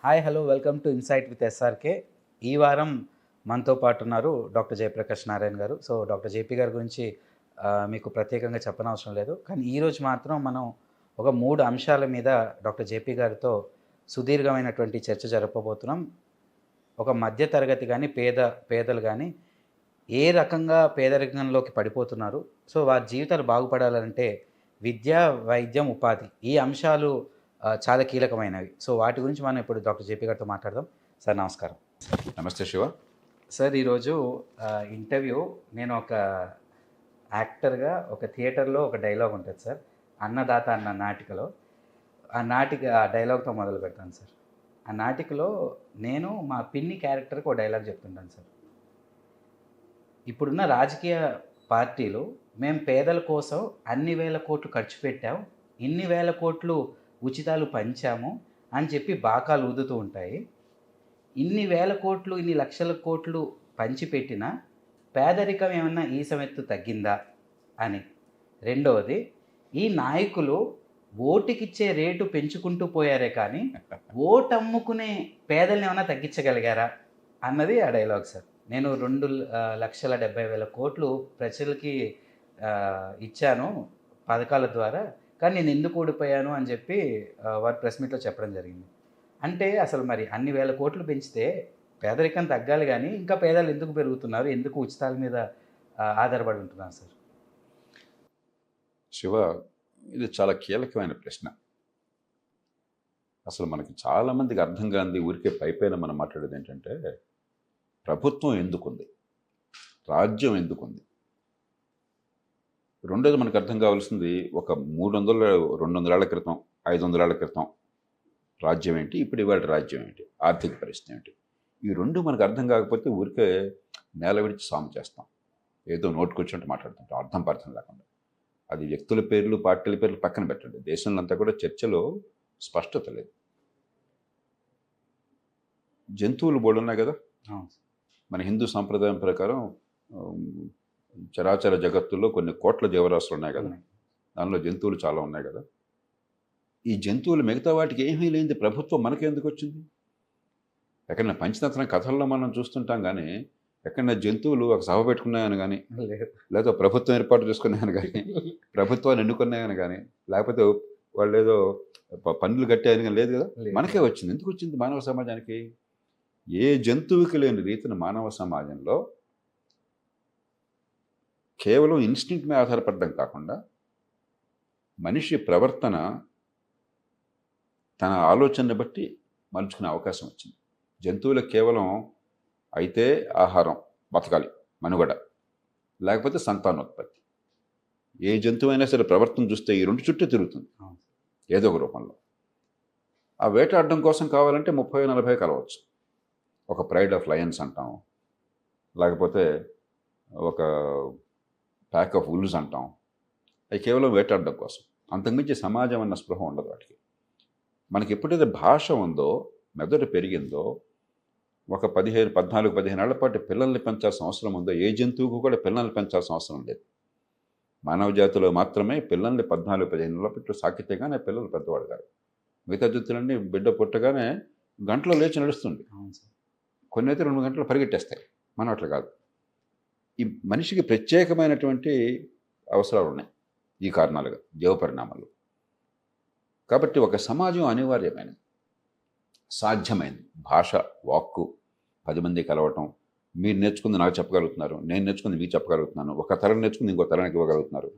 Hi hello welcome to insight with SRK. ఈ వారం మనతో పాటు ఉన్నారు డాక్టర్ జయప్రకాష్ నారాయణ గారు. సో డాక్టర్ జేపీ గారి గురించి మీకు ప్రత్యేకంగా చెప్పనవసరం లేదు. కానీ ఈరోజు మాత్రం మనం ఒక 3 అంశాల మీద డాక్టర్ జేపీ గారితో సుదీర్ఘమైనటువంటి చర్చ జరపబోతున్నాం. ఒక మధ్య తరగతి కానీ పేదలు కానీ ఏ రకంగా పేదరికంలోకి పడిపోతున్నారు, సో వారి జీవితాలు బాగుపడాలంటే విద్య, వైద్యం, ఉపాధి ఈ అంశాలు చాలా కీలకమైనవి. సో వాటి గురించి మనం ఇప్పుడు డాక్టర్ జేపీ గారితో మాట్లాడదాం. సార్ నమస్కారం. నమస్తే శివ. సార్ ఈరోజు ఇంటర్వ్యూ నేను ఒక యాక్టర్గా ఒక థియేటర్లో ఒక డైలాగ్ ఉంటుంది సార్, అన్నదాత అన్న నాటికలో. ఆ డైలాగ్తో మొదలు పెడతాను సార్. ఆ నాటికలో నేను మా పిన్ని క్యారెక్టర్కి ఒక డైలాగ్ చెప్తుంటాను సార్. ఇప్పుడున్న రాజకీయ పార్టీలు మేము పేదల కోసం అన్ని వేల కోట్లు ఖర్చు పెట్టాం, ఇన్ని వేల కోట్లు ఉచితాలు పంచాము అని చెప్పి బాకాలు ఊదుతూ ఉంటాయి. ఇన్ని వేల కోట్లు, ఇన్ని లక్షల కోట్లు పంచిపెట్టినా పేదరికం ఏమన్నా ఈసమెత్తు తగ్గిందా అని. రెండవది, ఈ నాయకులు ఓటుకిచ్చే రేటు పెంచుకుంటూ పోయారే కానీ ఓటు అమ్ముకునే పేదల్ని ఏమైనా తగ్గించగలిగారా అన్నది ఆ డైలాగ్ సార్. నేను 2,70,000 కోట్లు ప్రజలకి ఇచ్చాను పథకాల ద్వారా, కానీ నేను ఎందుకు ఓడిపోయాను అని చెప్పి వారు ప్రెస్ మీట్లో చెప్పడం జరిగింది. అంటే అసలు మరి అన్ని వేల కోట్లు పెంచితే పేదరికం తగ్గాలి, కానీ ఇంకా పేదలు ఎందుకు పెరుగుతున్నారు, ఎందుకు ఉచితాల మీద ఆధారపడి ఉంటున్నారు సార్? శివ, ఇది చాలా కీలకమైన ప్రశ్న. అసలు మనకి చాలామందికి అర్థం కానిది, ఊరికే పైపైన మనం మాట్లాడేది ఏంటంటే, ప్రభుత్వం ఎందుకుంది, రాజ్యం ఎందుకుంది. రెండోది మనకు అర్థం కావాల్సింది, ఒక 200 ఏళ్ల క్రితం, 500 ఏళ్ల క్రితం రాజ్యం ఏంటి, ఇప్పుడు ఇవాళ రాజ్యం ఏంటి, ఆర్థిక పరిస్థితి ఏంటి. ఈ రెండు మనకు అర్థం కాకపోతే ఊరికే నేల విడిచి సాము చేస్తాం, ఏదో నోటుకొచ్చినట్టు మాట్లాడుతుంటాం అర్థం పర్థం లేకుండా. అది వ్యక్తుల పేర్లు, పార్టీల పేర్లు పక్కన పెట్టండి, దేశంలో అంతా కూడా చర్చలో స్పష్టత లేదు. జంతువులు బోర్డు ఉన్నాయి కదా మన హిందూ సాంప్రదాయం ప్రకారం. చరాచర జగత్తుల్లో కొన్ని కోట్ల జీవరాశులు ఉన్నాయి కదా, దానిలో జంతువులు చాలా ఉన్నాయి కదా. ఈ జంతువులు మిగతా వాటికి ఏమీ లేనిది ప్రభుత్వం మనకెందుకు వచ్చింది? ఎక్కడైనా పంచతంత్రం కథల్లో మనం చూస్తుంటాం, కానీ ఎక్కడైనా జంతువులు ఒక సభ పెట్టుకున్నాయని కానీ, లేదా ప్రభుత్వం ఏర్పాటు చేసుకున్నాయని కానీ, ప్రభుత్వాన్ని ఎన్నుకున్నాయని కానీ, లేకపోతే వాళ్ళు ఏదో పన్నులు కట్టాయని కానీ లేదు కదా, మనకే వచ్చింది. ఎందుకు వచ్చింది మానవ సమాజానికి? ఏ జంతువుకి లేని రీతిన మానవ సమాజంలో కేవలం ఇన్స్టింక్ట్ మీద ఆధారపడడం కాకుండా మనిషి ప్రవర్తన తన ఆలోచనని బట్టి మలుచుకునే అవకాశం వచ్చింది. జంతువులకు కేవలం అయితే ఆహారం, బతకాలి, మనుగడ, లేకపోతే సంతానోత్పత్తి. ఏ జంతువు అయినా సరే ప్రవర్తన చూస్తే ఈ రెండు చుట్టూ తిరుగుతుంది ఏదో ఒక రూపంలో. ఆ వేటాడడం కోసం కావాలంటే 30-40 కలవచ్చు. ఒక ప్రైడ్ ఆఫ్ లయన్స్ అంటాం, లేకపోతే ఒక ప్యాక్ ఆఫ్ ఉల్స్ అంటాం. అవి కేవలం వేటాడడం కోసం, అంతకుమించి సమాజం అన్న స్పృహ ఉండదు వాటికి. మనకి ఎప్పుడైతే భాష ఉందో, మెదడు పెరిగిందో, ఒక 14-15 ఏళ్ల పాటు పిల్లల్ని పెంచాల్సిన అవసరం ఉందో, ఏ జంతువుకు కూడా పిల్లల్ని పెంచాల్సిన అవసరం లేదు. మానవ జాతిలో మాత్రమే పిల్లల్ని 14-15 ఏళ్ల పాటు సాకితేగానే పిల్లలు పెద్దవాడు కాదు. మిగతా జంతువులన్నీ బిడ్డ పుట్టగానే గంటలో లేచి నడుస్తుంది, కొన్ని అయితే 2 గంటలు పరిగెట్టేస్తాయి. మనం అట్లా కాదు. ఈ మనిషికి ప్రత్యేకమైనటువంటి అవసరాలు ఉన్నాయి ఈ కారణాలుగా, జీవ పరిణామాలు. కాబట్టి ఒక సమాజం అనివార్యమైనది, సాధ్యమైనది. భాష, వాక్కు, 10 మంది కలవటం, మీరు నేర్చుకుంది నాకు చెప్పగలుగుతున్నారు, నేను నేర్చుకుంది మీకు చెప్పగలుగుతున్నాను, ఒక తరం నేర్చుకుంది ఇంకో తరానికి ఇవ్వగలుగుతున్నారు.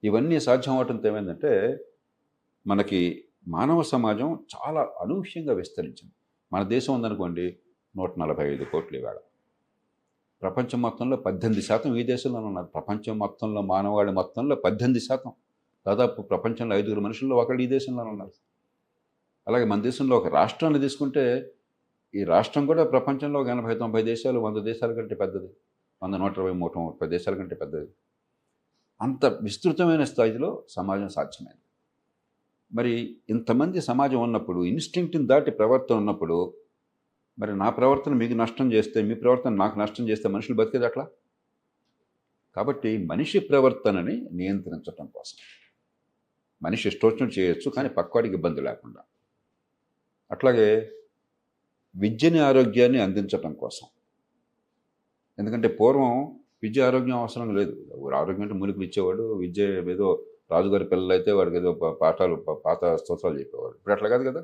ఇవన్నీ సాధ్యం అవటంతో ఏమైందంటే, మనకి మానవ సమాజం చాలా అనూహ్యంగా విస్తరించింది. మన దేశం ఉందనుకోండి, 145 కోట్లు ఇవాళ. ప్రపంచం మొత్తంలో 18% ఈ దేశంలో ఉన్నారు. ప్రపంచం మొత్తంలో మానవాళి మొత్తంలో 18%, దాదాపు ప్రపంచంలో 5 మనుషుల్లో ఒకళ్ళు ఈ దేశంలో ఉన్నారు. అలాగే మన దేశంలో ఒక రాష్ట్రాన్ని తీసుకుంటే, ఈ రాష్ట్రం కూడా ప్రపంచంలో 80-90 దేశాలు, 100 దేశాల కంటే పెద్దది, 100-120-130 దేశాల కంటే పెద్దది. అంత విస్తృతమైన స్థాయిలో సమాజం సాధ్యమైంది. మరి ఇంతమంది సమాజం ఉన్నప్పుడు, ఇన్స్టింక్ట్ని దాటి ప్రవర్తన ఉన్నప్పుడు, మరి నా ప్రవర్తన మీకు నష్టం చేస్తే, మీ ప్రవర్తన నాకు నష్టం చేస్తే మనుషులు బతికేది అట్లా. కాబట్టి మనిషి ప్రవర్తనని నియంత్రించడం కోసం మనిషి ఇష్టం చేయొచ్చు, కానీ పక్వాడికి ఇబ్బంది లేకుండా. అట్లాగే విద్యని ఆరోగ్యాన్ని అందించటం కోసం. ఎందుకంటే పూర్వం విద్య ఆరోగ్యం అవసరం లేదు. ఆరోగ్యం అంటే మూలికలు ఇచ్చేవాడు. విద్య ఏదో రాజుగారి పిల్లలు అయితే వాడికి ఏదో పాఠాలు పాత స్తోత్రాలు చెప్పేవాడు. ఇప్పుడు అట్లా కాదు కదా.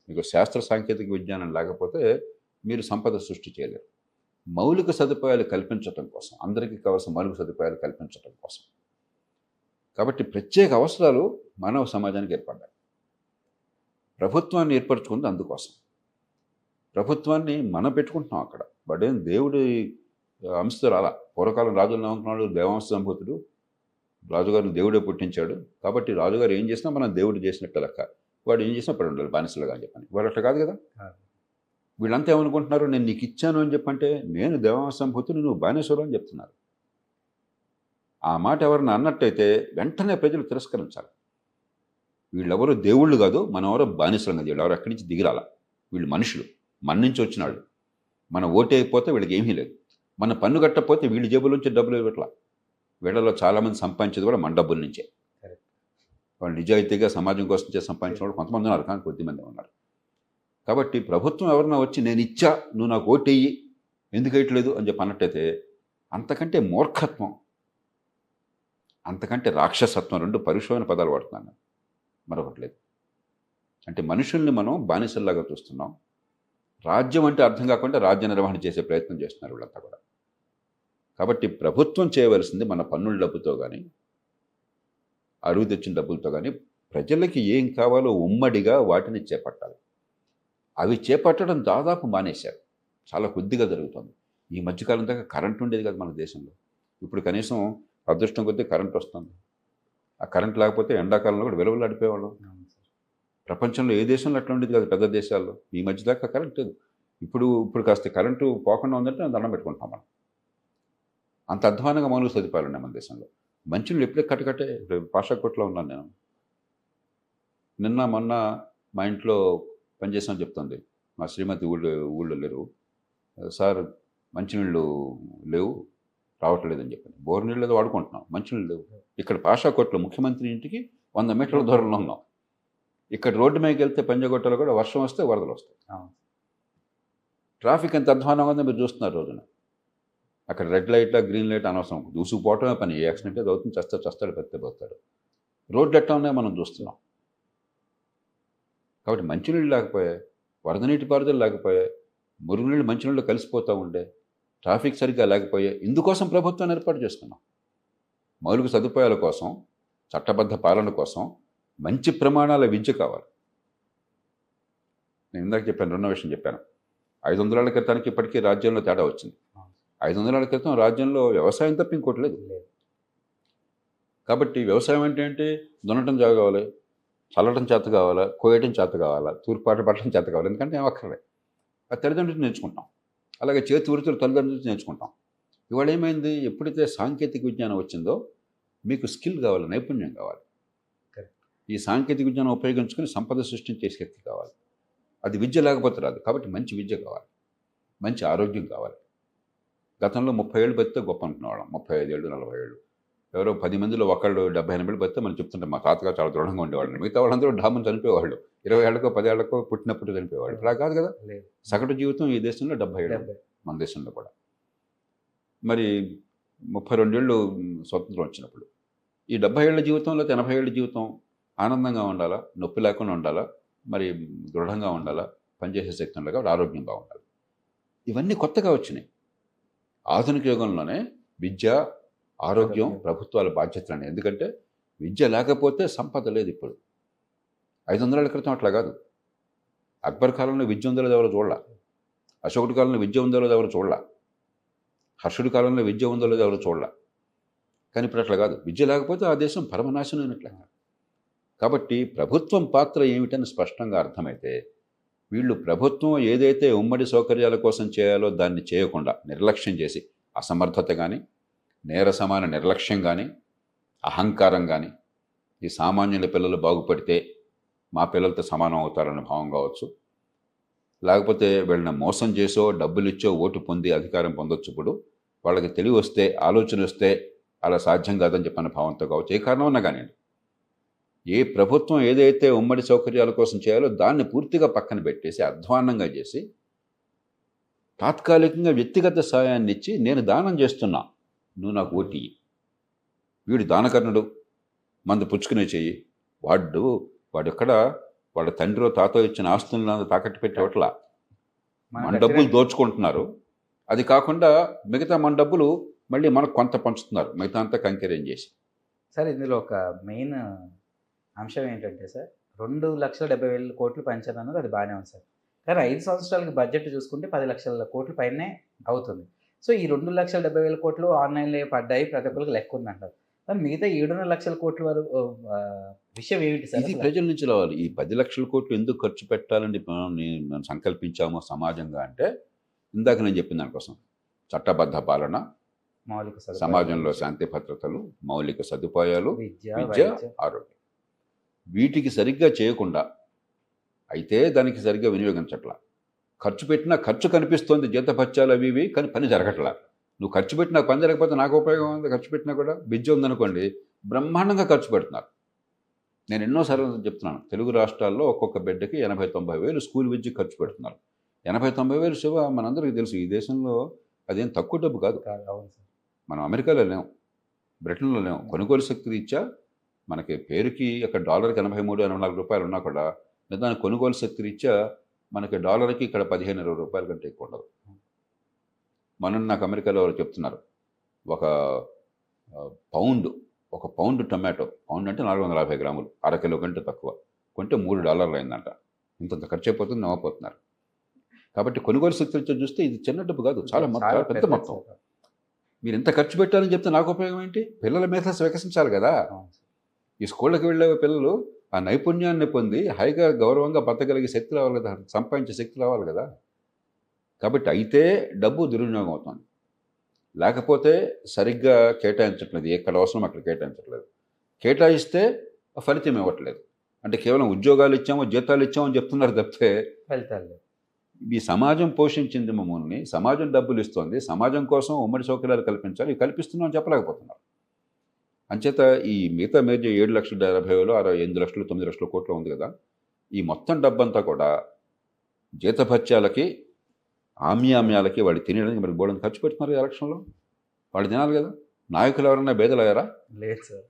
మీకు శాస్త్ర సాంకేతిక విజ్ఞానం లేకపోతే మీరు సంపద సృష్టి చేయలేరు. మౌలిక సదుపాయాలు కల్పించటం కోసం, అందరికీ కావాల్సిన మౌలిక సదుపాయాలు కల్పించటం కోసం. కాబట్టి ప్రత్యేక అవసరాలు మానవ సమాజానికి ఏర్పడ్డాయి. ప్రభుత్వాన్ని ఏర్పరచుకుంది అందుకోసం. ప్రభుత్వాన్ని మనం పెట్టుకుంటున్నాం అక్కడ. బట్ ఏం దేవుడి అంశతో రాలా. పూర్వకాలం రాజులు నమ్ముకున్నాడు, దేవాంశ సంభూతుడు, రాజుగారిని దేవుడే పుట్టించాడు. కాబట్టి రాజుగారు ఏం చేసినా మనం దేవుడు చేసినట్టు లెక్క. వాడు ఏం చేసినా పడి ఉండాలి బానిసలుగా అని చెప్పని. వాడు అట్లా కాదు కదా. వీళ్ళంతా ఏమనుకుంటున్నారు, నేను నీకు ఇచ్చాను అని చెప్పంటే నేను దేవాంశ సంభూతుడు, నువ్వు బానిసలు అని చెప్తున్నారు. ఆ మాట ఎవరిని అన్నట్టయితే వెంటనే ప్రజలు తిరస్కరించాలి. వీళ్ళెవరో దేవుళ్ళు కాదు, మనం ఎవరో బానిసలు కాదు. వీళ్ళు ఎవరు అక్కడి నుంచి దిగిరాల. వీళ్ళు మనుషులు, మన నుంచి వచ్చినాళ్ళు. మన ఓటు అయిపోతే వీళ్ళకి ఏమీ లేదు. మన పన్ను కట్టకపోతే వీళ్ళ జేబుల నుంచి డబ్బులు ఇవ్వట్లా. వీళ్ళలో చాలామంది సంపాదించేది కూడా మన డబ్బుల నుంచే. వాళ్ళు నిజాయితీగా సమాజం కోసం సంపాదించిన వాళ్ళు కొంతమంది ఉన్నారు, కానీ కొద్దిమంది ఉన్నారు. కాబట్టి ప్రభుత్వం ఎవరన్నా వచ్చి నేను ఇచ్చా, నువ్వు నాకు ఓటేయి, ఎందుకు వేయట్లేదు అని చెప్పి అన్నట్టయితే అంతకంటే మూర్ఖత్వం, అంతకంటే రాక్షసత్వం, రెండు పరుషమైన పదాలు వాడుతున్నాను, మరొకటి లేదు. అంటే మనుషుల్ని మనం బానిసల్లాగా చూస్తున్నాం. రాజ్యం అంటే అర్థం కాకుండా రాజ్య నిర్వహణ చేసే ప్రయత్నం చేస్తున్నారు వీళ్ళంతా కూడా. కాబట్టి ప్రభుత్వం చేయవలసింది మన పన్నుల డబ్బుతో కానీ, అరువు తెచ్చిన డబ్బులతో కానీ ప్రజలకి ఏం కావాలో ఉమ్మడిగా వాటిని చేపట్టాలి. అవి చేపట్టడం దాదాపు మానేశారు. చాలా కొద్దిగా జరుగుతుంది. ఈ మధ్యకాలం దాకా కరెంట్ ఉండేది కదా మన దేశంలో. ఇప్పుడు కనీసం అదృష్టం కొద్దీ కరెంట్ వస్తుంది. ఆ కరెంట్ లేకపోతే ఎండాకాలంలో కూడా విలువలు అడిపేవాళ్ళం. ప్రపంచంలో ఏ దేశంలో అట్లా ఉండేది కాదు, పెద్ద దేశాల్లో. ఈ మధ్య దాకా కరెంట్ లేదు. ఇప్పుడు కాస్త కరెంటు పోకుండా ఉందంటే దండం పెట్టుకుంటాం మనం. అంత అధ్వానంగా మౌలిక సదుపాయాలు ఉన్నాయి మన దేశంలో. మంచినీళ్ళు ఎప్పుడే కట్టకట్టే. పాషాకోట్లో ఉన్నాను నేను. నిన్న మొన్న మా ఇంట్లో పనిచేసామని చెప్తుంది. మా శ్రీమతి ఊళ్ళో లేరు. సార్ మంచినీళ్ళు లేవు, రావట్లేదని చెప్పాను. బోర్ నీళ్ళు ఏదో వాడుకుంటున్నాం, మంచినీళ్ళు లేవు. ఇక్కడ పాషాకోట్లో ముఖ్యమంత్రి ఇంటికి 100 మీటర్ల దూరంలో ఉన్నాం. ఇక్కడ రోడ్డు మీదకి వెళ్తే పంజగొట్టలో కూడా వర్షం వస్తే వరదలు వస్తాయి. ట్రాఫిక్ ఎంత అధ్వానంగా ఉందో మీరు చూస్తున్నారు రోజున. అక్కడ రెడ్ లైట్ గ్రీన్ లైట్ అనవసరం, దూసుకుపోవటమే పని. ఏ యాక్సిడెంట్ ఏదో అవుతుంది, చస్తాడు పెద్దపోతాడు. రోడ్లు ఎట్లా ఉన్నాయో మనం చూస్తున్నాం. కాబట్టి మంచినీళ్ళు లేకపోయాయి, వరద నీటి పారుదల లేకపోయాయి, మురుగునీళ్ళు మంచినీళ్ళు కలిసిపోతూ ఉండే, ట్రాఫిక్ సరిగ్గా లేకపోయాయి. ఇందుకోసం ప్రభుత్వాన్ని ఏర్పాటు చేసుకున్నాం. మౌలిక సదుపాయాల కోసం, చట్టబద్ధ పాలన కోసం మంచి ప్రమాణాల విద్య కావాలి. నేను ఇందాక చెప్పాను, రెండో విషయం చెప్పాను. 500 ఏళ్ల క్రితానికి ఇప్పటికీ రాజ్యంలో తేడా వచ్చింది. 500 ఏళ్ల క్రితం రాజ్యంలో వ్యవసాయం తప్ప ఇంకోటి లేదు. కాబట్టి వ్యవసాయం అంటే దున్నటం చేత కావాలి, చల్లటం చేత కావాలా, కోయటం చేత కావాలా, తూర్పాట పట్టడం చేత కావాలి. ఎందుకంటే ఏం అక్కర్లే. ఆ తల్లిదండ్రులు నేర్చుకుంటాం. అలాగే చేతి వృత్తులు తల్లిదండ్రులు నేర్చుకుంటాం. ఇవాళ ఏమైంది, ఎప్పుడైతే సాంకేతిక విజ్ఞానం వచ్చిందో మీకు స్కిల్ కావాలి, నైపుణ్యం కావాలి. ఈ సాంకేతిక విజ్ఞానం ఉపయోగించుకొని సంపద సృష్టించే శక్తి కావాలి. అది విద్య లేకపోతే రాదు. కాబట్టి మంచి విద్య కావాలి, మంచి ఆరోగ్యం కావాలి. గతంలో 30 ఏళ్ళు బతితే గొప్ప అనుకునేవాళ్ళం. 35 ఏళ్ళు 40 ఏళ్ళు. ఎవరో 10 మందిలో ఒకళ్ళు 70-80 ఏళ్ళు బతితే మనం చెప్తుంటే మా తాతగారు చాలా దృఢంగా ఉండేవాళ్ళు. మిగతా వాళ్ళందరూ డామని చనిపోయేవాళ్ళు. 20 ఏళ్ళకో 10 ఏళ్ళకో పుట్టినప్పుడు చనిపోయేవాళ్ళు. ఇలా కాదు కదా. సగటు జీవితం ఈ దేశంలో 70 ఏళ్ళు, మన దేశంలో కూడా. మరి 32 ఏళ్ళు స్వతంత్రం వచ్చినప్పుడు ఈ 70 ఏళ్ళ జీవితం లేకపోతే 80 ఏళ్ళ జీవితం ఆనందంగా ఉండాలా, నొప్పి లేకుండా ఉండాలా, మరి దృఢంగా ఉండాలా, పనిచేసే శక్తి ఉండాలి, కాబట్టి ఆరోగ్యంగా ఉండాలి. ఇవన్నీ కొత్తగా వచ్చినాయి. ఆధునిక యుగంలోనే విద్య, ఆరోగ్యం ప్రభుత్వాల బాధ్యతలని. ఎందుకంటే విద్య లేకపోతే సంపద లేదు. ఇప్పుడు 500 ఏళ్ల క్రితం అట్లా కాదు. అక్బర్ కాలంలో విద్య ఉందో లేదో ఎవరు చూడాల, అశోకుడి కాలంలో విద్య ఉందో లేదో ఎవరు చూడాల, హర్షుడి కాలంలో విద్య ఉందో లేదో ఎవరు చూడాల. కానీ ఇప్పుడు అట్లా కాదు. విద్య లేకపోతే ఆ దేశం పరమనాశనం అయినట్లే. కాబట్టి ప్రభుత్వం పాత్ర ఏమిటని స్పష్టంగా అర్థమైతే వీళ్ళు ప్రభుత్వం ఏదైతే ఉమ్మడి సౌకర్యాల కోసం చేయాలో దాన్ని చేయకుండా నిర్లక్ష్యం చేసి, అసమర్థత కానీ, నేరసమాన నిర్లక్ష్యం కానీ, అహంకారం కానీ, ఈ సామాన్యుల పిల్లలు బాగుపడితే మా పిల్లలతో సమానం అవుతారన్న భావం కావచ్చు, లేకపోతే వీళ్ళని మోసం చేసో డబ్బులు ఇచ్చో ఓటు పొంది అధికారం పొందొచ్చు. ఇప్పుడు వాళ్ళకి తెలివి వస్తే, ఆలోచన వస్తే అలా సాధ్యం కాదని చెప్పిన భావంతో కావచ్చు, ఏ కారణం ఉన్నా కానివ్వండి, ఏ ప్రభుత్వం ఏదైతే ఉమ్మడి సౌకర్యాల కోసం చేయాలో దాన్ని పూర్తిగా పక్కన పెట్టేసి అధ్వాన్నంగా చేసి తాత్కాలికంగా వ్యక్తిగత సాయాన్ని ఇచ్చి నేను దానం చేస్తున్నా, నువ్వు నాకు ఓటీ ఇయ్యి. వీడు దానకర్ణుడు, మందు పుచ్చుకునే చెయ్యి. వాడెక్కడ వాడి తండ్రిలో తాతో ఇచ్చిన ఆస్తులను తాకట్టు పెట్టేవట్లా. మన డబ్బులు దోచుకుంటున్నారు. అది కాకుండా మిగతా మన డబ్బులు మళ్ళీ మనకు కొంత పంచుతున్నారు, మిగతా అంతా కంకెరేం చేసి. సార్ ఇందులో ఒక మెయిన్ అంశం ఏంటంటే సార్ 2,70,000 కోట్లు పెంచాలన్నది అది బాగానే ఉంది సార్. కానీ 5 సంవత్సరాలకి బడ్జెట్ చూసుకుంటే 10 లక్షల కోట్ల పైనే అవుతుంది. సో ఈ 2,70,000 కోట్లు ఆన్లైన్లో పడ్డాయి, ప్రతి ఒక్కరికి లెక్క ఉందంటారు. కానీ మిగతా 7.5 లక్షల కోట్ల వరకు విషయం ఏమిటి సార్? ఇది ప్రజల నుంచి రావాలి. ఈ 10 లక్షల కోట్లు ఎందుకు ఖర్చు పెట్టాలని మనం సంకల్పించామో సమాజంగా అంటే, ఇందాక నేను చెప్పిన దానికోసం చట్టబద్ధ పాలన, మౌలిక సమాజంలో శాంతి భద్రతలు, మౌలిక సదుపాయాలు, విద్య, విద్య, ఆరోగ్యం. వీటికి సరిగ్గా చేయకుండా అయితే దానికి సరిగ్గా వినియోగించట్లా. ఖర్చు పెట్టినా ఖర్చు కనిపిస్తోంది, జీతభత్యాలు అవి ఇవి, కానీ పని జరగట్లా. నువ్వు ఖర్చు పెట్టినా పని జరగకపోతే నాకు ఉపయోగం ఉంది. ఖర్చు పెట్టినా కూడా విద్య ఉందనుకోండి, బ్రహ్మాండంగా ఖర్చు పెడుతున్నారు. నేను ఎన్నోసార్లు చెప్తున్నాను, తెలుగు రాష్ట్రాల్లో ఒక్కొక్క బిడ్డకి 80-90 వేలు స్కూల్ విద్య ఖర్చు పెడుతున్నారు. 80-90 వేలు శివ మనందరికీ తెలుసు. ఈ దేశంలో అదేం తక్కువ డబ్బు కాదు. అవును సార్. మనం అమెరికాలో లేము, బ్రిటన్లో లేము. కొనుగోలు శక్తి రీత్యా మనకి పేరుకి అక్కడ డాలర్కి 83-84 రూపాయలు ఉన్నా కూడా నిజానికి కొనుగోలు శక్తి రీత్యా మనకి డాలర్కి ఇక్కడ 15-20 రూపాయల కంటే ఎక్కువ ఉండదు. మనం నాకు అమెరికాలో వాళ్ళు చెప్తున్నారు, ఒక పౌండ్ టొమాటో, పౌండ్ అంటే 450 గ్రాములు, అరకిలో కంటే తక్కువ కొంటే $3 అయిందంట. ఇంతంత ఖర్చు అయిపోతుంది, నమ్మపోతున్నారు. కాబట్టి కొనుగోలు శక్తి రీత్యా చూస్తే ఇది చిన్న డబ్బు కాదు, చాలా పెద్ద మొత్తం. మీరు ఎంత ఖర్చు పెట్టాలని చెప్తే నాకు ఉపయోగం ఏంటి? పిల్లల మీద వికసించాలి కదా. ఈ స్కూళ్ళకి వెళ్ళే పిల్లలు ఆ నైపుణ్యాన్ని పొంది హాయిగా గౌరవంగా బతకగలిగే శక్తి రావాలి కదా, సంపాదించే శక్తి రావాలి కదా. కాబట్టి అయితే డబ్బు దుర్వినియోగం అవుతుంది, లేకపోతే సరిగ్గా కేటాయించట్లేదు, ఎక్కడ అవసరం అక్కడ కేటాయించట్లేదు. కేటాయిస్తే ఫలితం ఇవ్వట్లేదు. అంటే కేవలం ఉద్యోగాలు ఇచ్చామో జీతాలు ఇచ్చామో అని చెప్తున్నారు తప్పితే ఫలితాలు. ఈ సమాజం పోషించింది మమ్మల్ని, సమాజం డబ్బులు ఇస్తుంది, సమాజం కోసం ఉమ్మడి సౌకర్యాలు కల్పించాలి, ఇవి కల్పిస్తున్నాం అని చెప్పలేకపోతున్నారు. అంచేత ఈ మిగతా మేజర్ 7,70,000, 8 లక్షలు, 9 లక్షల కోట్లు ఉంది కదా, ఈ మొత్తం డబ్బంతా కూడా జీతభత్యాలకి, ఆమ్యామ్యాలకి, వాడు తినడానికి మరి బోర్డుని ఖర్చు పెడుతున్నారు. ఎలక్షన్లో వాళ్ళు తినాలి కదా. నాయకులు ఎవరన్నా బేదలయ్యారా? లేదు సార్.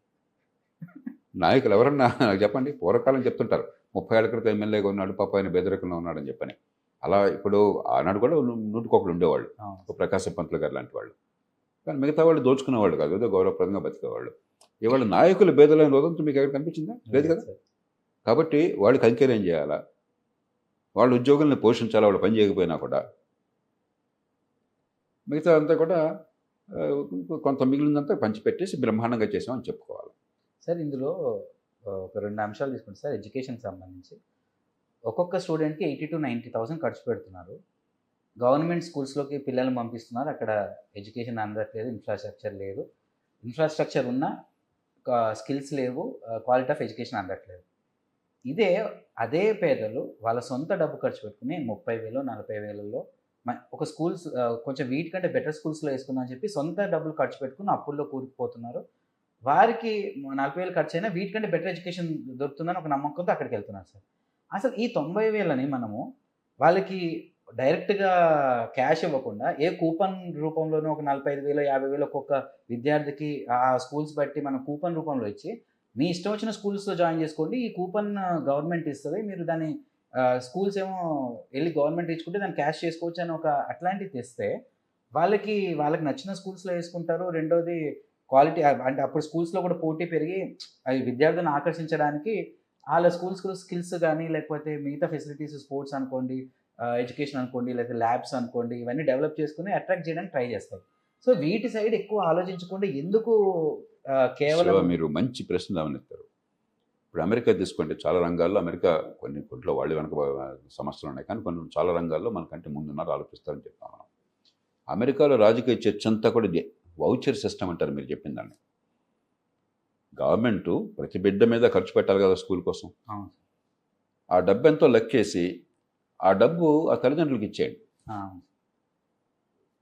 నాయకులు ఎవరన్నా నాకు చెప్పండి. పూర్వకాలం చెప్తుంటారు 30 ఏళ్ల క్రితం ఎమ్మెల్యేగా ఉన్నాడు, పాప ఆయన బేదరికంలో ఉన్నాడని చెప్పని. అలా ఇప్పుడు ఆనాడు కూడా 100 ఉండేవాళ్ళు, ప్రకాశం పంతులు గారు లాంటి వాళ్ళు. కానీ మిగతా వాళ్ళు దోచుకునేవాళ్ళు కాదు, ఏదో గౌరవప్రదంగా బతికేవాళ్ళు. ఇవాళ నాయకులు బేదలైన రోజంతా మీకు ఎక్కడ కనిపించిందా? లేదు కదా. కాబట్టి వాళ్ళు కంకేరేం చేయాలా, వాళ్ళ ఉద్యోగుల్ని పోషించాలా, వాళ్ళు పని చేయకపోయినా కూడా. మిగతా అంతా కూడా కొంత మిగిలినంతా పంచిపెట్టేసి బ్రహ్మాండంగా చేసామని చెప్పుకోవాలి. సార్ ఇందులో ఒక 2 అంశాలు తీసుకుంటే సార్, ఎడ్యుకేషన్కి సంబంధించి ఒక్కొక్క స్టూడెంట్కి 80,000-90,000 ఖర్చు పెడుతున్నారు. గవర్నమెంట్ స్కూల్స్లోకి పిల్లల్ని పంపిస్తున్నారు, అక్కడ ఎడ్యుకేషన్ అందట్లేదు, ఇన్ఫ్రాస్ట్రక్చర్ లేదు. ఇన్ఫ్రాస్ట్రక్చర్ ఉన్నా స్కిల్స్ లేవు, క్వాలిటీ ఆఫ్ ఎడ్యుకేషన్ అందట్లేదు. అదే పేదలు వాళ్ళ సొంత డబ్బు ఖర్చు పెట్టుకుని 30,000-40,000లో ఒక స్కూల్స్ కొంచెం వీటికంటే బెటర్ స్కూల్స్లో వేసుకుందాం అని చెప్పి సొంత డబ్బులు ఖర్చు పెట్టుకుని అప్పుల్లో కూరుకుపోతున్నారు. వారికి 40,000 ఖర్చు అయినా వీటికంటే బెటర్ ఎడ్యుకేషన్ దొరుకుతుందని ఒక నమ్మకంతో అక్కడికి వెళ్తున్నారు సార్. అసలు ఈ 90,000ని మనము వాళ్ళకి డైరెక్ట్గా క్యాష్ ఇవ్వకుండా ఏ కూపన్ రూపంలోనూ ఒక 45,000, 50,000 ఒక్కొక్క విద్యార్థికి ఆ స్కూల్స్ బట్టి మనం కూపన్ రూపంలో ఇచ్చి, మీ ఇష్టం వచ్చిన స్కూల్స్లో జాయిన్ చేసుకోండి, ఈ కూపన్ గవర్నమెంట్ ఇస్తుంది, మీరు దాన్ని స్కూల్స్ ఏమో వెళ్ళి గవర్నమెంట్ ఇచ్చుకుంటే దాన్ని క్యాష్ చేసుకోవచ్చు అని ఒక అట్లాంటివి తెస్తే వాళ్ళకి నచ్చిన స్కూల్స్లో వేసుకుంటారు. రెండోది క్వాలిటీ, అంటే అప్పుడు స్కూల్స్లో కూడా పోటీ పెరిగి అవి విద్యార్థులను ఆకర్షించడానికి వాళ్ళ స్కిల్స్ కానీ లేకపోతే మిగతా ఫెసిలిటీస్, స్పోర్ట్స్ అనుకోండి, ఎడ్యుకేషన్ అనుకోండి, లేకపోతే ల్యాబ్స్ అనుకోండి, ఇవన్నీ డెవలప్ చేసుకుని అట్రాక్ట్ చేయడానికి ట్రై చేస్తారు. సో వీటి సైడ్ ఎక్కువ ఆలోచించకుండా ఎందుకు కేవలం మీరు మంచి ప్రశ్న గమనిస్తారు. ఇప్పుడు అమెరికా తీసుకోండి, చాలా రంగాల్లో అమెరికా కొన్నిట్లో వాళ్ళు వెనక సమస్యలు ఉన్నాయి, కానీ చాలా రంగాల్లో మనకంటే ముందున్నారు, ఆలోచిస్తారని చెప్తాం మనం. అమెరికాలో రాజకీయ చర్చ అంతా కూడా ఇదే, వౌచర్ సిస్టమ్ అంటారు మీరు చెప్పిన దాన్ని. గవర్నమెంట్ ప్రతి బిడ్డ మీద ఖర్చు పెట్టాలి కదా స్కూల్ కోసం. ఆ డబ్బు ఎంతో లెక్కేసి ఆ డబ్బు ఆ తల్లిదండ్రులకి ఇచ్చేయండి.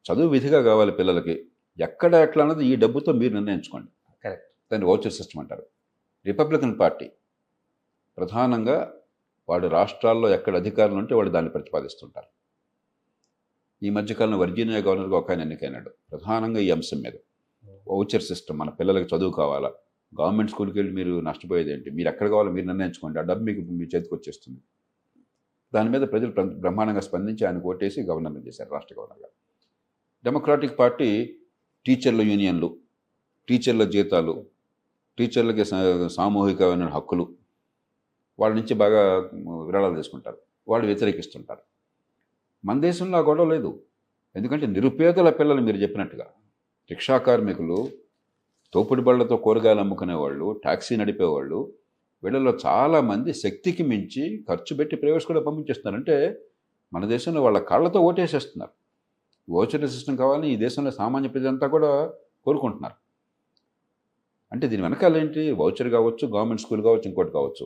చదువు విధిగా కావాలి పిల్లలకి, ఎక్కడ ఎట్లా అన్నది ఈ డబ్బుతో మీరు నిర్ణయించుకోండి. కరెక్ట్. దాన్ని వౌచర్ సిస్టమ్ అంటారు. రిపబ్లికన్ పార్టీ ప్రధానంగా వాడు రాష్ట్రాల్లో ఎక్కడ అధికారులు ఉంటే వాడు దాన్ని ప్రతిపాదిస్తుంటారు. ఈ మధ్యకాలంలో వర్జీనియా గవర్నర్గా ఒక ఆయన ఎన్నికైనాడు ప్రధానంగా ఈ అంశం మీద. వౌచర్ సిస్టమ్, మన పిల్లలకి చదువు కావాలా, గవర్నమెంట్ స్కూల్కి వెళ్ళి మీరు నష్టపోయేది ఏంటి, మీరు ఎక్కడ కావాలో మీరు నిర్ణయించుకోండి, ఆ డబ్బు మీకు మీ చేతికి వచ్చేస్తుంది. దాని మీద ప్రజలు బ్రహ్మాండంగా స్పందించి ఆయన ఓటేసి గవర్నర్ చేశారు, రాష్ట్ర గవర్నర్గా. డెమోక్రాటిక్ పార్టీ టీచర్ల యూనియన్లు, టీచర్ల జీతాలు, టీచర్లకి సామూహికమైన హక్కులు, వాళ్ళ నుంచి బాగా విరాళాలు తీసుకుంటారు, వాళ్ళు వ్యతిరేకిస్తుంటారు. మన దేశంలో ఆ గొడవ లేదు. ఎందుకంటే నిరుపేదల పిల్లలు మీరు చెప్పినట్టుగా రిక్షా కార్మికులు, తోపుడు బళ్లతో కూరగాయలు అమ్ముకునేవాళ్ళు, ట్యాక్సీ నడిపేవాళ్ళు, వీళ్ళలో చాలామంది శక్తికి మించి ఖర్చు పెట్టి ప్రైవేట్ స్కూల్లో పంపించేస్తున్నారు. అంటే మన దేశంలో వాళ్ళ కాళ్ళతో ఓటేసేస్తున్నారు. వోచర్ సిస్టమ్ కావాలని ఈ దేశంలో సామాన్య ప్రజలంతా కూడా కోరుకుంటున్నారు. అంటే దీని వెనకాల ఏంటి? వౌచర్ కావచ్చు, గవర్నమెంట్ స్కూల్ కావచ్చు, ఇంకోటి కావచ్చు,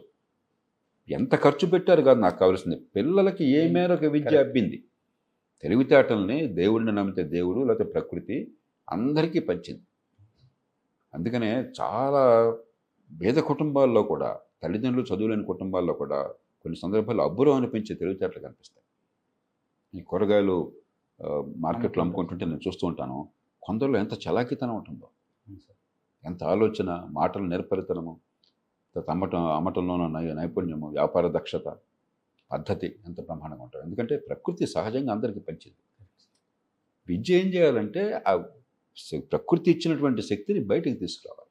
ఎంత ఖర్చు పెట్టారు కాదు నాకు కావాల్సింది, పిల్లలకి ఏ మేరకు విద్య అబ్బింది. తెలివితేటల్ని దేవుడిని నమ్మితే దేవుడు లేకపోతే ప్రకృతి అందరికీ పంచింది. అందుకనే చాలా పేద కుటుంబాల్లో కూడా, తల్లిదండ్రులు చదువులేని కుటుంబాల్లో కూడా కొన్ని సందర్భాల్లో అబ్బురం అనిపించే తెలివితేటలు కనిపిస్తాయి. ఈ కూరగాయలు మార్కెట్లో అమ్ముకుంటుంటే నేను చూస్తూ ఉంటాను, కొందరిలో ఎంత చలాకీతనం ఉంటుందో, ఎంత ఆలోచన, మాటల నేర్పరితనము, అమ్మటంలోనూ నైపుణ్యము, వ్యాపార దక్షత, పద్ధతి ఎంత బ్రహ్మాండంగా ఉంటారు. ఎందుకంటే ప్రకృతి సహజంగా అందరికీ పంచింది. విద్య ఏం చేయాలంటే ఆ ప్రకృతి ఇచ్చినటువంటి శక్తిని బయటికి తీసుకురావాలి,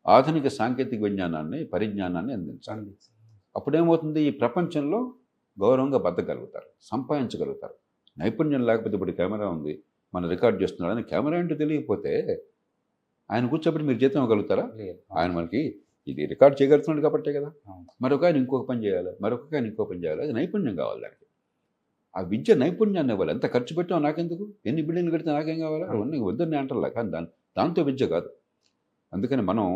ఆధునిక సాంకేతిక పరిజ్ఞానాన్ని అందించాలి. అప్పుడేమవుతుంది? ఈ ప్రపంచంలో గౌరవంగా బతకగలుగుతారు, సంపాదించగలుగుతారు. నైపుణ్యం లేకపోతే ఇప్పుడు కెమెరా ఉంది, మనం రికార్డ్ చేస్తున్నాడని కెమెరా ఏంటో తెలియకపోతే ఆయన కూర్చోబెట్టి మీరు జీతం ఇవ్వగలుగుతారా? ఆయన మనకి ఇది రికార్డ్ చేయగలుగుతున్నాడు కాబట్టే కదా. మరొక ఆయన ఇంకొక పని చేయాలి, మరొక ఆయన ఇంకో పని చేయాలి. అది నైపుణ్యం కావాలి దానికి. ఆ విద్య నైపుణ్యాన్ని ఇవ్వాలి. ఎంత ఖర్చు పెట్టామో నాకెందుకు, ఎన్ని బిల్డింగ్లు కడితే నాకేం కావాలా, అవన్నీ వద్దని అంటారులే. కానీ దాంతో విద్య కాదు. అందుకని మనం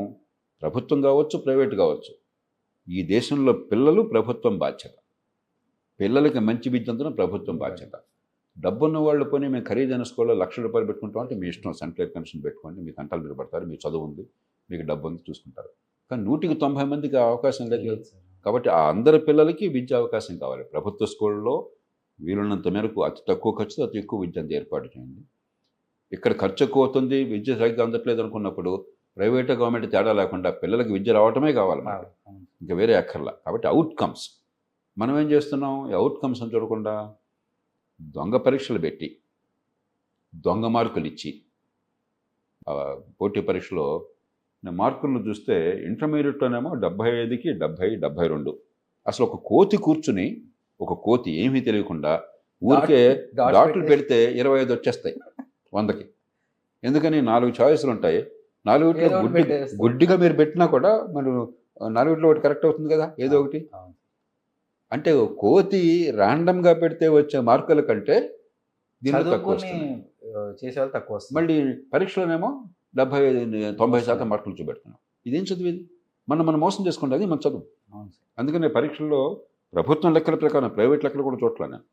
ప్రభుత్వం కావచ్చు, ప్రైవేట్ కావచ్చు, ఈ దేశంలో పిల్లలు ప్రభుత్వం బాధ్యత. పిల్లలకి మంచి విద్య అంతరం ప్రభుత్వం బాధ్యత. డబ్బున్న వాళ్ళు పోనీ మేము ఖరీదైన స్కూల్లో ₹1,00,000 పెట్టుకుంటాం అంటే మీ ఇష్టం, సెంట్రల్ కమిషన్ పెట్టుకోండి, మీ తంటాలు మీరు పడతారు, మీకు చదువు ఉంది, మీకు డబ్బు ఉంది, చూసుకుంటారు. కానీ 190 మందికి అవకాశం లేదు. కాబట్టి ఆ అందరి పిల్లలకి విద్య అవకాశం కావాలి. ప్రభుత్వ స్కూళ్ళలో వీలున్నంత మేరకు అతి తక్కువ ఖర్చుతో అతి ఎక్కువ విద్య ఏర్పాటు చేయండి. ఇక్కడ ఖర్చు ఎక్కువ అవుతుంది, విద్య సరిగ్గా అందట్లేదు అనుకున్నప్పుడు ప్రైవేట్ గవర్నమెంట్ తేడా లేకుండా పిల్లలకి విద్య రావటమే కావాలి మనకి, ఇంకా వేరే అక్కర్లా. కాబట్టి అవుట్కమ్స్ మనం ఏం చేస్తున్నాం? ఈ అవుట్కమ్స్ అని చూడకుండా దొంగ పరీక్షలు పెట్టి, దొంగ మార్కులు ఇచ్చి, పోటీ పరీక్షలో మార్కులను చూస్తే ఇంటర్మీడియట్లోనేమో 75కి 70, 72. అసలు ఒక కోతి కూర్చుని, ఒక కోతి ఏమీ తెలియకుండా ఊరికే డాట్లు పెడితే 25 వచ్చేస్తాయి 100కి. ఎందుకని? 4 చాయిస్లు ఉంటాయి, 4 గుడ్డిగా మీరు పెట్టినా కూడా మరి 4 ఒకటి కరెక్ట్ అవుతుంది కదా, ఏదో ఒకటి. అంటే కోతి ర్యాండమ్గా పెడితే వచ్చే మార్కుల కంటే దీనిలో తక్కువ వస్తుంది. మళ్ళీ పరీక్షలోనేమో 90% మార్కులు చూపెడుతున్నాం. ఇదేం చదువు ఇది? మనం మోసం చేసుకుంటే అది మన చదువు. అందుకని పరీక్షల్లో ప్రభుత్వం లెక్కల ప్రకారం, ప్రైవేట్ లెక్కలు కూడా చూడలే నేను,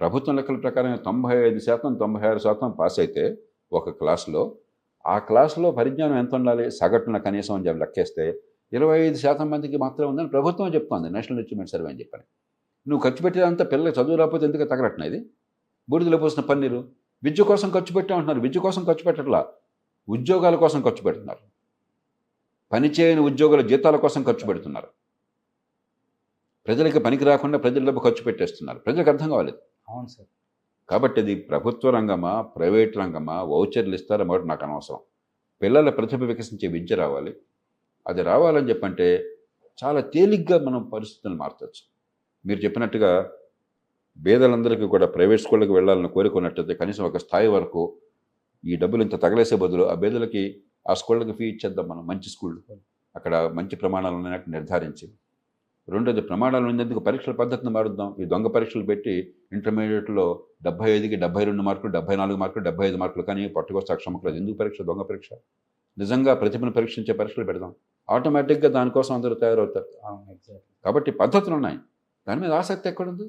ప్రభుత్వం లెక్కల ప్రకారం 95%, 96% పాస్ అయితే ఒక క్లాస్లో, ఆ క్లాస్లో పరిజ్ఞానం ఎంత ఉండాలి? సగటున కనీసం అని చెప్పి లెక్కేస్తే 25% మందికి మాత్రమే ఉందని ప్రభుత్వం చెప్తోంది, నేషనల్ అచీవ్మెంట్ సర్వే అని చెప్పని. నువ్వు ఖర్చు పెట్టేదంతా పిల్లలకు చదువు రాకపోతే ఎందుకు తగలట్నా? ఇది బూడిదలో పోసిన పన్నీరు. విద్య కోసం ఖర్చు పెట్టామంటున్నారు, విద్య కోసం ఖర్చు పెట్టట్లా, ఉద్యోగాల కోసం ఖర్చు పెడుతున్నారు, పనిచేయని ఉద్యోగుల జీతాల కోసం ఖర్చు పెడుతున్నారు, ప్రజలకి పనికి రాకుండా ప్రజల డబ్బు ఖర్చు పెట్టేస్తున్నారు. ప్రజలకు అర్థం కావాలి. అవును సార్. కాబట్టి అది ప్రభుత్వ రంగమా, ప్రైవేట్ రంగమా, వౌచర్లు ఇస్తారా మాట నాకు అనవసరం. పిల్లల ప్రతిభ వికసించే విద్య రావాలి. అది రావాలని చెప్పంటే చాలా తేలిగ్గా మనం పరిస్థితులను మార్చవచ్చు. మీరు చెప్పినట్టుగా పేదలందరికీ కూడా ప్రైవేట్ స్కూళ్ళకి వెళ్ళాలని కోరుకున్నట్టయితే కనీసం ఒక స్థాయి వరకు ఈ డబ్బులు ఇంత తగలేసే బదులు ఆ పేదలకి ఆ స్కూళ్ళకి ఫీ ఇచ్చేద్దాం మనం, మంచి స్కూళ్ళు, అక్కడ మంచి ప్రమాణాలు ఉన్నట్టు నిర్ధారించి. రెండోది, ప్రమాణాలు ఉండేందుకు పరీక్షల పద్ధతిని మారుద్దాం. ఈ దొంగ పరీక్షలు పెట్టి ఇంటర్మీడియట్లో 75కి 72 మార్కులు, 74 మార్కులు, 75 మార్కులు, కానీ పట్టుకొస్తే అక్షరముఖలేదు. ఎందుకు పరీక్ష? దొంగ పరీక్ష. నిజంగా ప్రతిభను పరీక్షించే పరీక్షలు పెడదాం, ఆటోమేటిక్గా దానికోసం అందరూ తయారవుతారు. కాబట్టి పద్ధతులు ఉన్నాయి, దాని మీద ఆసక్తి ఎక్కడుంది?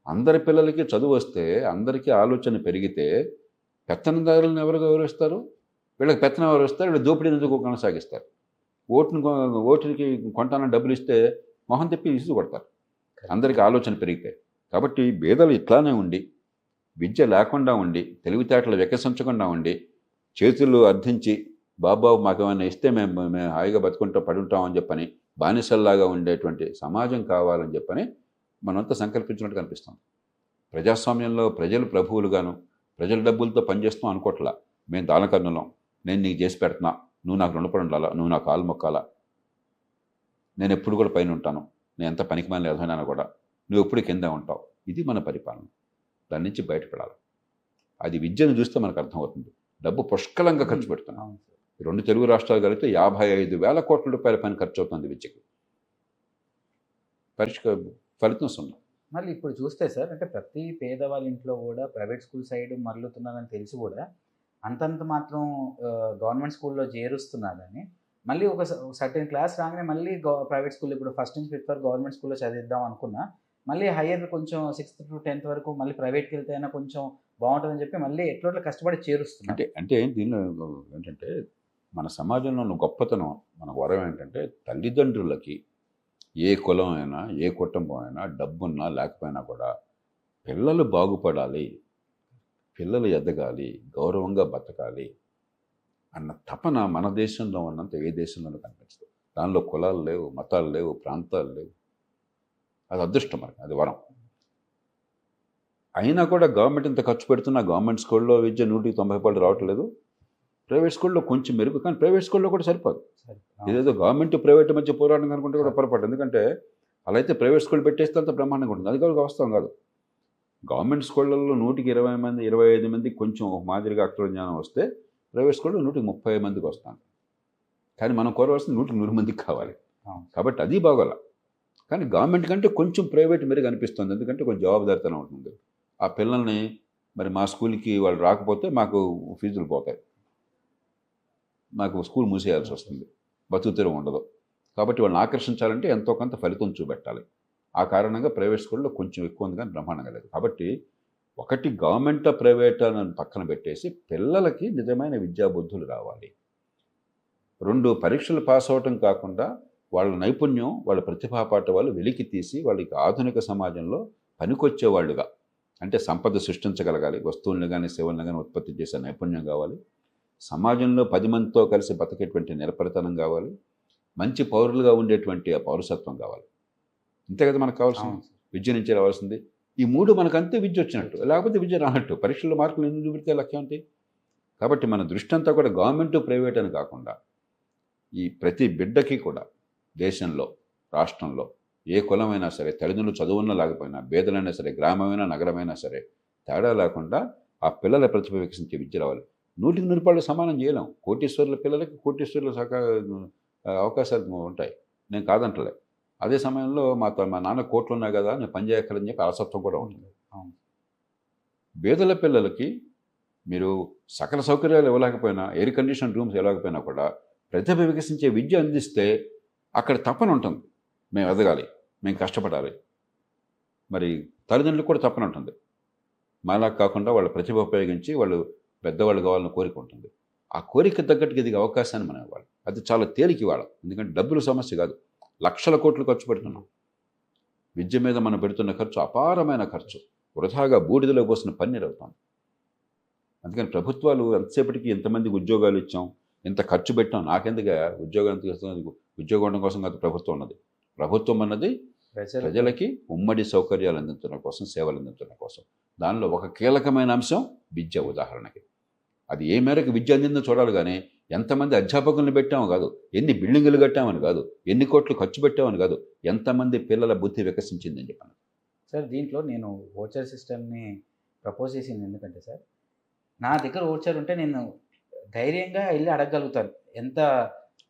అందరి పిల్లలకి చదువు వస్తే, అందరికీ ఆలోచన పెరిగితే పెత్తనదారులను ఎవరు గౌరవిస్తారు? వీళ్ళకి పెత్తనం ఎవరు ఇస్తారు? వీళ్ళు దోపిడీని ఎందుకు కొనసాగిస్తారు? ఓటుకి కొంటానని డబ్బులు ఇస్తే మొహం తిప్పి ఇసుకు కొడతారు. అందరికీ ఆలోచన పెరిగితే. కాబట్టి పేదలు ఇట్లానే ఉండి విద్య లేకుండా ఉండి తెలివితేటలు వికసించకుండా ఉండి చేతులు అర్థించి బాబు మాకేమైనా ఇస్తే మేము హాయిగా బతుకుంటా పడుంటామని చెప్పని బానిసల్లాగా ఉండేటువంటి సమాజం కావాలని చెప్పని మనంతా సంకల్పించినట్టు కనిపిస్తాం. ప్రజాస్వామ్యంలో ప్రజలు ప్రభువులుగాను ప్రజల డబ్బులతో పనిచేస్తాం అనుకోవట్లా. మేము దానకర్ణులం, నేను నీకు చేసి పెడుతున్నా, నువ్వు నాకు రుణపడి ఉండాలా, నువ్వు నాకు కాలు మొక్కాలా, నేను ఎప్పుడు కూడా పైన ఉంటాను, నేను ఎంత పనికిమాలిన ఎదైనా కూడా నువ్వు ఎప్పుడు కింద ఉంటావు. ఇది మన పరిపాలన. దాని నుంచి బయటపడాలి. అది విద్యను చూస్తే మనకు అర్థమవుతుంది. డబ్బు పుష్కలంగా ఖర్చు పెడుతున్నాం. రెండు తెలుగు రాష్ట్రాలు కలిగితే 55,000 కోట్ల రూపాయల పైన ఖర్చు అవుతుంది విద్యకి. ఫలితం సున్నా. మళ్ళీ ఇప్పుడు చూస్తే సార్, అంటే ప్రతి పేదవాళ్ళ ఇంట్లో కూడా ప్రైవేట్ స్కూల్ సైడ్ మరలుతున్నారని తెలిసి కూడా అంతంత మాత్రం గవర్నమెంట్ స్కూల్లో చేరుస్తున్నారని, మళ్ళీ ఒక సర్టెన్ క్లాస్ రాగానే మళ్ళీ ప్రైవేట్ స్కూల్, ఇప్పుడు ఫస్ట్ నుంచి 5th వరకు గవర్నమెంట్ స్కూల్లో చదివిద్దాం అనుకున్నా, మళ్ళీ హయ్యర్ కొంచెం 6th to 10th వరకు మళ్ళీ ప్రైవేట్కి వెళ్తే అయినా కొంచెం బాగుంటుందని చెప్పి మళ్ళీ ఎట్లా కష్టపడి చేరుస్తున్నారు. అంటే దీనిలో ఏంటంటే మన సమాజంలో ఉన్న గొప్పతనం, మన వరం ఏంటంటే తల్లిదండ్రులకి ఏ కులం అయినా ఏ కుటుంబం అయినా డబ్బున్నా లేకపోయినా కూడా పిల్లలు బాగుపడాలి, పిల్లలు ఎదగాలి, గౌరవంగా బతకాలి అన్న తపన మన దేశంలో ఉన్నంత ఏ దేశంలోనూ కనిపించదు. దానిలో కులాలు లేవు, మతాలు లేవు, ప్రాంతాలు లేవు. అది అదృష్టం మనకి, అది వరం. అయినా కూడా గవర్నమెంట్ ఇంత ఖర్చు పెడుతున్నా గవర్నమెంట్ స్కూల్లో విద్య 190 రావట్లేదు. ప్రైవేట్ స్కూల్లో కొంచెం మెరుగు, కానీ ప్రైవేట్ స్కూల్లో కూడా సరిపోదు. ఇదేదో గవర్నమెంట్ ప్రైవేట్ మధ్య పోరాటం అనుకుంటే కూడా పొరపాటు. ఎందుకంటే అలా అయితే ప్రైవేట్ స్కూల్ పెట్టేస్తే అంత బ్రహ్మాండంగా ఉంటుంది. అది కూడా వాస్తవం కాదు. గవర్నమెంట్ స్కూళ్ళల్లో 100కి 20 మంది 25 మంది కొంచెం ఒక మాదిరిగా అక్షర జ్ఞానం వస్తే, ప్రైవేట్ స్కూల్లో 100కి 30 మందికి వస్తాను. కానీ మనం కోరవలసింది 100కి 100 మందికి కావాలి. కాబట్టి అది బాగోల. కానీ గవర్నమెంట్ కంటే కొంచెం ప్రైవేట్ మెరుగు అనిపిస్తుంది. ఎందుకంటే కొంచెం జవాబుదారితనం ఉంటుంది. ఆ పిల్లల్ని మరి మా స్కూల్కి వాళ్ళు రాకపోతే మాకు ఫీజులు పోతాయి, మాకు స్కూల్ మూసేయాల్సి వస్తుంది, బతుకుతెరువు ఉండదు. కాబట్టి వాళ్ళని ఆకర్షించాలంటే ఎంతో కొంత ఫలితం చూపెట్టాలి. ఆ కారణంగా ప్రైవేట్ స్కూల్లో కొంచెం ఎక్కువ ఉంది, కానీ బ్రహ్మాండంగా లేదు. కాబట్టి ఒకటి గవర్నమెంట్ ప్రైవేట్ అని పక్కన పెట్టేసి పిల్లలకి నిజమైన విద్యాబుద్ధులు రావాలి. 2 పరీక్షలు పాస్ అవటం కాకుండా వాళ్ళ నైపుణ్యం, వాళ్ళ ప్రతిభాపాట వాళ్ళు వెలికి తీసి వాళ్ళకి ఆధునిక సమాజంలో పనికొచ్చేవాళ్ళుగా, అంటే సంపద సృష్టించగలగాలి, వస్తువులను కానీ సేవలను కానీ ఉత్పత్తి చేసే నైపుణ్యం కావాలి, సమాజంలో 10 మందితో కలిసి బతికేటువంటి నిరపరితనం కావాలి, మంచి పౌరులుగా ఉండేటువంటి ఆ పౌరసత్వం కావాలి. ఇంతే కదా మనకు కావాల్సింది. విద్య నుంచి రావాల్సింది ఈ 3. మనకంతే విద్య వచ్చినట్టు, లేకపోతే విద్య రానట్టు. పరీక్షల్లో మార్కులు ఎందుకు చూపితే లక్ష్యం ఏంటి? కాబట్టి మన దృష్టి అంతా కూడా గవర్నమెంట్ ప్రైవేట్ అని కాకుండా ఈ ప్రతి బిడ్డకి కూడా దేశంలో, రాష్ట్రంలో ఏ కులమైనా సరే, తల్లిదండ్రులు చదువున్నా లేకపోయినా, పేదలైనా సరే, గ్రామమైనా నగరమైనా సరే తేడా లేకుండా ఆ పిల్లల ప్రతిభ వికసించే విద్య రావాలి. 100కి 100 సమానం చేయలేం. కోటీశ్వరుల పిల్లలకి కోటీశ్వరుల అవకాశాలు ఉంటాయి, నేను కాదంటలే. అదే సమయంలో మా నాన్న కోట్లు ఉన్నాయి కదా, నేను పని చేయక్కర్లని చెప్పి అలసత్వం కూడా ఉంటుంది. పేదల పిల్లలకి మీరు సకల సౌకర్యాలు ఇవ్వలేకపోయినా, ఎయిర్ కండిషన్ రూమ్స్ ఇవ్వలేకపోయినా కూడా ప్రతిభ వికసించే విద్య అందిస్తే అక్కడ తపన ఉంటుంది, మేము ఎదగాలి, మేము కష్టపడాలి. మరి తల్లిదండ్రులకు కూడా తపన ఉంటుంది. మాలా కాకుండా వాళ్ళ ప్రతిభ ఉపయోగించి వాళ్ళు పెద్దవాళ్ళు కావాలని కోరిక ఉంటుంది. ఆ కోరిక తగ్గట్టుగా ఎదిగే అవకాశాన్ని మనం ఇవ్వాలి. అది చాలా తేలిక ఇవ్వాలి. ఎందుకంటే డబ్బుల సమస్య కాదు, లక్షల కోట్లు ఖర్చు పెడుతున్నాం. విద్య మీద మనం పెడుతున్న ఖర్చు అపారమైన ఖర్చు, వృధాగా బూడిదలో పోసిన పన్నీరు అవుతుంది. అందుకని ప్రభుత్వాలు ఎంతసేపటికి ఎంతమందికి ఉద్యోగాలు ఇచ్చాం, ఎంత ఖర్చు పెట్టాం, నాకెందుకు ఉద్యోగం కోసం కాదు ప్రభుత్వం ఉన్నది. ప్రభుత్వం అన్నది ప్రజలకి ఉమ్మడి సౌకర్యాలు అందించడం కోసం, సేవలు అందించడం కోసం. దానిలో ఒక కీలకమైన అంశం విద్య. ఉదాహరణకి అది ఏ మేరకు విద్య అందిందో చూడాలి, కానీ ఎంతమంది అధ్యాపకులను పెట్టామో కాదు, ఎన్ని బిల్డింగులు కట్టామని కాదు, ఎన్ని కోట్లు ఖర్చు పెట్టామని కాదు, ఎంతమంది పిల్లల బుద్ధి వికసించిందని చెప్పాను. సార్, దీంట్లో నేను ఓచర్ సిస్టమ్ని ప్రపోజ్ చేసింది ఎందుకంటే సార్, నా దగ్గర ఓచర్ ఉంటే నేను ధైర్యంగా వెళ్ళి అడగగలుగుతాను, ఎంత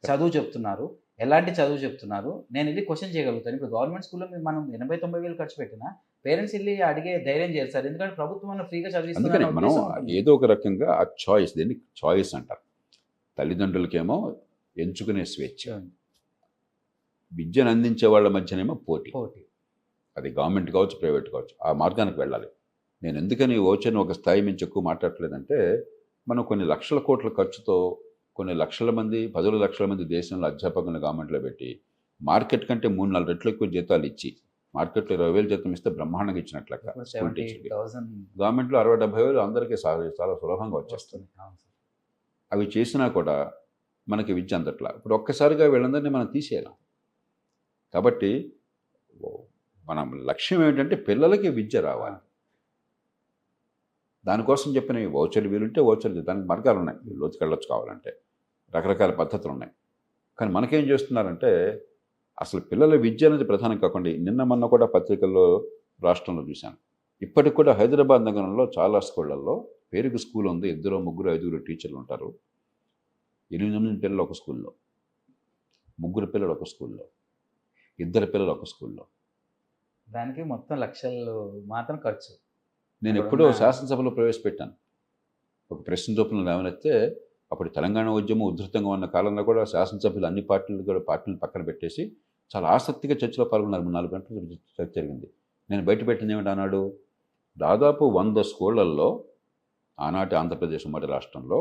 చదువు చెప్తున్నారు, ఎలాంటి చదువు చెప్తున్నారు, నేను వెళ్ళి క్వశ్చన్ చేయగలుగుతాను. ఇప్పుడు గవర్నమెంట్ స్కూల్లో మనం 80-90 వేలు ఖర్చు పెట్టినా పేరెంట్స్ వెళ్ళి అడిగే ధైర్యం చేయరు సార్, ఎందుకంటే ప్రభుత్వం ఫ్రీగా చదివిస్తుంది. మనం ఏదో ఒక రకంగా ఆ చాయిస్, దీన్ని చాయిస్ అంటారు. తల్లిదండ్రులకేమో ఎంచుకునే స్వేచ్ఛ, విద్యను అందించే వాళ్ళ మధ్యనేమో పోటీ. అది గవర్నమెంట్ కావచ్చు, ప్రైవేట్ కావచ్చు, ఆ మార్గానికి వెళ్ళాలి. నేను ఎందుకని ఓచర్ని ఒక స్థాయి మించి ఎక్కువ మాట్లాడట్లేదంటే, మనం కొన్ని లక్షల కోట్ల ఖర్చుతో కొన్ని లక్షల మంది, 10 లక్షల మంది దేశంలో అధ్యాపకులను గవర్నమెంట్లో పెట్టి మార్కెట్ కంటే 3-4 రెట్లు ఎక్కువ జీతాలు ఇచ్చి మార్కెట్లో 20,000 జీతం ఇస్తే బ్రహ్మాండంగా ఇచ్చినట్లు లెక్క ఇప్పుడు స్కూల్ టీచర్కి. 70,000 గవర్నమెంట్లో 60,000-70,000 అందరికీ చాలా సులభంగా వచ్చేస్తుంది. వస్తుంది. అవును సార్. అవి చేసినా కూడా మనకి విద్య అందట్లా. ఇప్పుడు ఒక్కసారిగా వీళ్ళందరినీ మనం తీసేయాలి. కాబట్టి మన లక్ష్యం ఏమిటంటే పిల్లలకి విద్య రావాలి. దానికోసం చెప్పిన వౌచర్లు వీలుంటే వౌచర్లు దానికి మార్గాలు ఉన్నాయి. లోతుకెళ్ళొచ్చు కావాలంటే రకరకాల పద్ధతులు ఉన్నాయి. కానీ మనకేం చేస్తున్నారంటే అసలు పిల్లల విద్య అనేది ప్రధానం కాకుండా నిన్న మొన్న కూడా పత్రికల్లో రాష్ట్రంలో చూశాను. ఇప్పటికి కూడా హైదరాబాద్ నగరంలో చాలా స్కూళ్ళల్లో పేరుకి స్కూల్ ఉంది, 2, 3, 5 టీచర్లు ఉంటారు. 8 పిల్లలు ఒక స్కూల్లో, 3 పిల్లలు ఒక స్కూల్లో, 2 పిల్లలు ఒక స్కూల్లో. దానికి మొత్తం లక్షలు మాత్రం ఖర్చు. నేను ఎప్పుడో శాసనసభలో ప్రవేశపెట్టాను. ఒక ప్రశ్న చొప్పున లేవనెత్తే అప్పుడు తెలంగాణ ఉద్యమం ఉధృతంగా ఉన్న కాలంలో కూడా శాసనసభ్యులు అన్ని పార్టీలను పక్కన పెట్టేసి చాలా ఆసక్తిగా చర్చలో పాల్గొన్నారు. 4 గంటలు చర్చ జరిగింది. నేను బయటపెట్టింది ఏమిటి అన్నాడు, దాదాపు 100 స్కూళ్లలో ఆనాటి ఆంధ్రప్రదేశ్ ఉమ్మడి రాష్ట్రంలో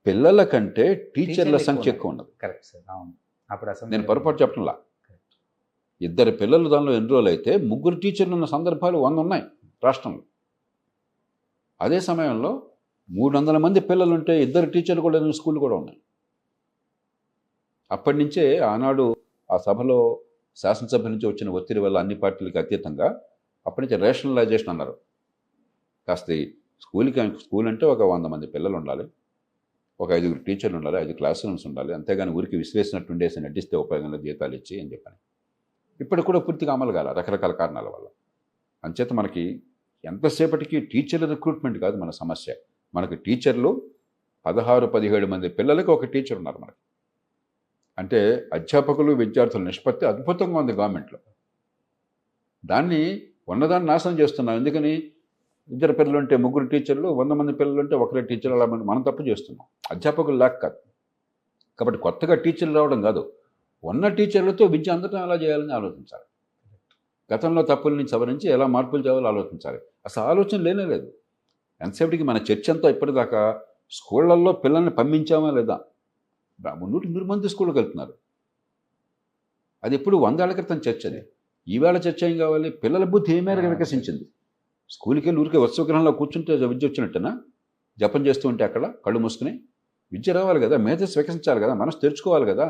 పిల్లల కంటే టీచర్ల సంఖ్య ఎక్కువ ఉన్నది. Correct sir. అవును. అప్పుడు అసలు నేను పొరపాటు చెప్పడంలా. 2 పిల్లలు దానిలో ఎన్రోల్ అయితే 3 టీచర్లు ఉన్న సందర్భాలు 100 ఉన్నాయి రాష్ట్రంలో. అదే సమయంలో 300 మంది పిల్లలుంటే 2 టీచర్లు కూడా స్కూళ్ళు కూడా ఉన్నాయి. అప్పటి నుంచే ఆనాడు ఆ సభలో శాసనసభ నుంచి వచ్చిన ఒత్తిడి వల్ల అన్ని పార్టీలకు అతీతంగా అప్పటి నుంచి రేషనలైజేషన్ అన్నారు. కాస్త స్కూల్ అంటే ఒక 100 మంది పిల్లలు ఉండాలి, ఒక 5 టీచర్లు ఉండాలి, 5 క్లాస్ రూమ్స్ ఉండాలి, అంతేగాని ఊరికి విసిరేసినట్టు ఉండేసి నటిస్తే ఉపయోగంలో జీతాలు ఇచ్చి అని చెప్పని. ఇప్పటికి కూడా పూర్తిగా అమలు కాల రకరకాల కారణాల వల్ల. అంచేత మనకి ఎంతసేపటికి టీచర్ల రిక్రూట్మెంట్ కాదు మన సమస్య. మనకి టీచర్లు 16-17 మంది పిల్లలకి ఒక టీచర్ ఉన్నారు మనకి. అంటే అధ్యాపకులు విద్యార్థుల నిష్పత్తి అద్భుతంగా ఉంది గవర్నమెంట్లో. దాన్ని ఉన్నదాన్ని నాశనం చేస్తున్నాం. ఎందుకని 2 పిల్లలు ఉంటే 3 టీచర్లు, 100 మంది పిల్లలు ఉంటే 1 టీచర్, అలా మనం తప్పు చేస్తున్నాం. అధ్యాపకులు లేక కాదు. కాబట్టి కొత్తగా టీచర్లు రావడం కాదు, ఉన్న టీచర్లతో విద్య అందటం ఎలా చేయాలని ఆలోచించాలి. గతంలో తప్పుల్ని సవరించి ఎలా మార్పులు చేయాలో ఆలోచించాలి. అసలు ఆలోచన లేనే లేదు. ఎంతసేపటికి మన చర్చ అంతా ఇప్పటిదాకా స్కూళ్ళల్లో పిల్లల్ని పంపించామా లేదా, 100 మంది స్కూళ్ళకి వెళ్తున్నారు. అది ఎప్పుడు 100 ఏళ్ల క్రితం చర్చ. అది ఈవేళ చర్చ ఏం కావాలి, పిల్లల బుద్ధి ఏ మేరకు వికసించింది. స్కూల్కి వెళ్ళి ఊరికే ఉత్సవగ్రహంలో కూర్చుంటే విద్య వచ్చినట్టేనా, జపం చేస్తూ ఉంటే అక్కడ కళ్ళు మూసుకుని విద్య రావాలి కదా, మేధస్సు వికసించాలి కదా, మనసు తెరుచుకోవాలి కదా,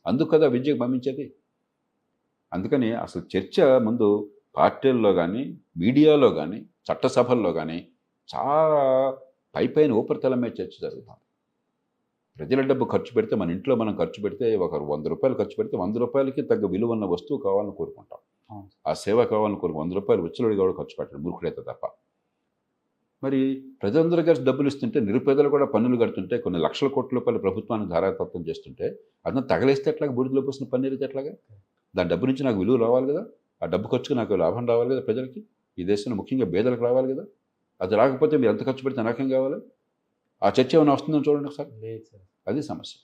అందుకు కదా విద్యకు పంపించేది. అందుకని అసలు చర్చ ముందు పార్టీల్లో కానీ, మీడియాలో కానీ, చట్టసభల్లో కానీ చాలా పైపైన ఉపరితలం మీద చర్చ జరుగుతుంది. ప్రజల డబ్బు ఖర్చు పెడితే, మన ఇంట్లో మనం ఖర్చు పెడితే, ఒకరు 100 రూపాయలు ఖర్చు పెడితే 100 రూపాయలకి తగ్గ విలువ ఉన్న వస్తువు కావాలని కోరుకుంటాం. ఆ సేవ కావాలని 100 రూపాయలు విచ్చలవిడిగా కూడా ఖర్చు పెట్టాడు మూర్ఖుడైతే తప్ప. మరి ప్రజలందరూ కలిసి డబ్బులు ఇస్తుంటే, నిరుపేదలు కూడా పన్నులు కడుతుంటే, కొన్ని లక్షల కోట్ల రూపాయలు ప్రభుత్వానికి ధారాతత్వం చేస్తుంటే, అదన్నా తగలేస్తే ఎట్లాగా, బూడిదలో పోసిన పన్నీరైతే ఎట్లాగా? దాని డబ్బు నుంచి నాకు విలువ రావాలి కదా, ఆ డబ్బు ఖర్చుకు నాకు లాభం రావాలి కదా, ప్రజలకి, ఈ దేశంలో ముఖ్యంగా పేదలకు రావాలి కదా. అది రాకపోతే మీరు ఎంత ఖర్చు పెడితే నాకేం కావాలి? ఆ చర్చ ఏమైనా వస్తుందని చూడండి ఒకసారి. లేదు సార్. అది సమస్య.